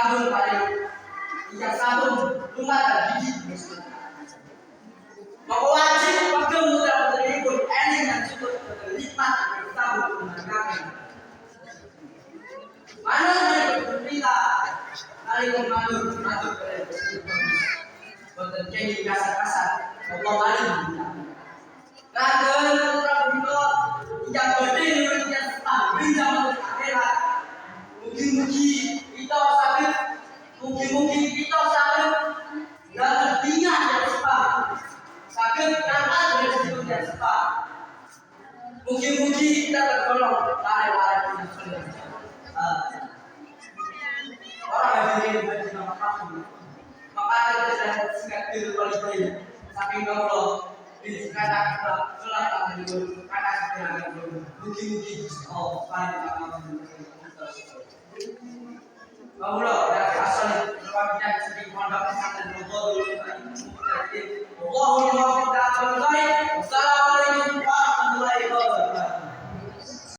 sabun paling ijak sabun rumah dan gigi. Maka wajib waktu muda berikut ening dan cukup nikmat sabun rumah kami. Mana yang berita hari kemarin masuk ke berterjadi kasar-kasar Allah maling. Raden putra bunda ijak berdiri ijak sepah bisa masuk akhirat. Mugi-mugi kita sakit, mugi-mugi kita sakit dan tinggal dari sepah. Sakit karena dari situ dari sepah. Mugi-mugi kita tertolong lari-lari yang sudah. Orang hadirin haji nama kamu. Maka kita sudah singkat diri paling saking Allah di sekarang kita telah akan dulu karena kita mugi-mugi paling kamu. Kaulah